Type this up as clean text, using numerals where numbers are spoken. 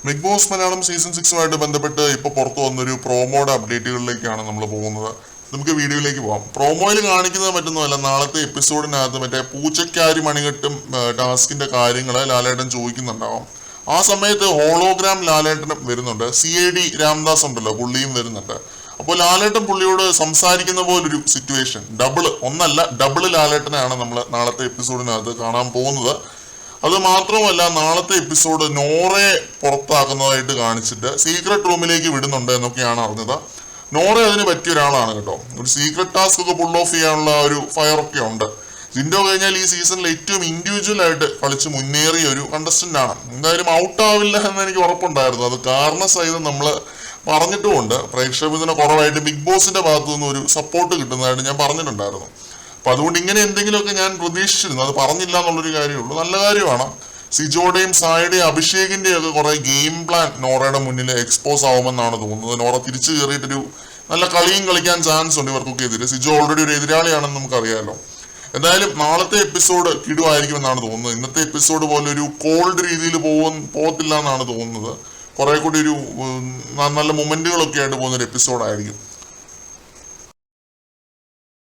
Big boss Malayalam season 6 ബന്ധപ്പെട്ട് ഇപ്പോൾ പുറത്തു വന്നൊരു പ്രോമോയുടെ അപ്ഡേറ്റുകളിലേക്കാണ് നമ്മൾ പോകുന്നത്. നമുക്ക് വീഡിയോയിലേക്ക് പോകാം. പ്രോമോയിൽ കാണിക്കുന്നത് മറ്റൊന്നുമല്ല, നാളത്തെ എപ്പിസോഡിനകത്ത് മറ്റേ പൂച്ചക്കാരി മണികെട്ടും ടാസ്കിന്റെ കാര്യങ്ങൾ ലാലേട്ടൻ ചോദിക്കുന്നുണ്ടാവാം. ആ സമയത്ത് ഹോളോഗ്രാം ലാലേട്ടനും വരുന്നുണ്ട്. CID രാംദാസ് ഉണ്ടല്ലോ, പുള്ളിയും വരുന്നുണ്ട്. അപ്പോൾ ലാലേട്ടൻ പുള്ളിയോട് സംസാരിക്കുന്ന പോലൊരു സിറ്റുവേഷൻ, ഡബിള് ലാലേട്ടനെയാണ് നമ്മൾ നാളത്തെ എപ്പിസോഡിനകത്ത് കാണാൻ പോകുന്നത്. അത് മാത്രമല്ല, നാളത്തെ എപ്പിസോഡ് നോറയെ പുറത്താക്കുന്നതായിട്ട് കാണിച്ചിട്ട് സീക്രട്ട് റൂമിലേക്ക് വിടുന്നുണ്ട് എന്നൊക്കെയാണ് അറിഞ്ഞത്. നോറ അതിന് പറ്റിയ ഒരാളാണ് കേട്ടോ. ഒരു സീക്രട്ട് ടാസ്ക് ഒക്കെ പുൾ ഓഫ് ചെയ്യാനുള്ള ഒരു ഫയറൊക്കെ ഉണ്ട്. ജിൻഡോ കഴിഞ്ഞാൽ ഈ സീസണിൽ ഏറ്റവും ഇൻഡിവിജ്വൽ ആയിട്ട് കളിച്ച് മുന്നേറിയ ഒരു കണ്ടസ്റ്റന്റ് ആണ്. എന്തായാലും ഔട്ട് ആവില്ല എന്ന് എനിക്ക് ഉറപ്പുണ്ടായിരുന്നു. അത് കാരണസഹിതം നമ്മൾ പറഞ്ഞിട്ടുമുണ്ട്. പ്രേക്ഷകത്തിന് കുറവായിട്ട് ബിഗ് ബോസിന്റെ ഭാഗത്തു നിന്ന് ഒരു സപ്പോർട്ട് കിട്ടുന്നതായിട്ട് ഞാൻ പറഞ്ഞിട്ടുണ്ടായിരുന്നു. അപ്പൊ അതുകൊണ്ട് ഇങ്ങനെ എന്തെങ്കിലുമൊക്കെ ഞാൻ പ്രതീക്ഷിച്ചിരുന്നു. അത് പറഞ്ഞില്ല എന്നുള്ളൊരു കാര്യമുള്ളൂ. നല്ല കാര്യമാണ്. സിജോയുടെയും സായുടെയും അഭിഷേകിന്റെയും ഒക്കെ കുറെ ഗെയിം പ്ലാൻ നോറയുടെ മുന്നിൽ എക്സ്പോസ് ആവുമെന്നാണ് തോന്നുന്നത്. നോറ തിരിച്ചു കയറിയിട്ടൊരു നല്ല കളിയും കളിക്കാൻ ചാൻസ് ഉണ്ട് ഇവർക്കൊക്കെ എതിരെ. സിജോ ഓൾറെഡി ഒരു എതിരാളിയാണെന്ന് നമുക്കറിയാലോ. എന്തായാലും നാളത്തെ എപ്പിസോഡ് കിടുവായിരിക്കുമെന്നാണ് തോന്നുന്നത്. ഇന്നത്തെ എപ്പിസോഡ് പോലെ ഒരു കോൾഡ് രീതിയിൽ പോകത്തില്ല എന്നാണ് തോന്നുന്നത്. കുറെ കൂടി ഒരു നല്ല മൊമെന്റുകളൊക്കെ ആയിട്ട് പോകുന്ന ഒരു എപ്പിസോഡായിരിക്കും.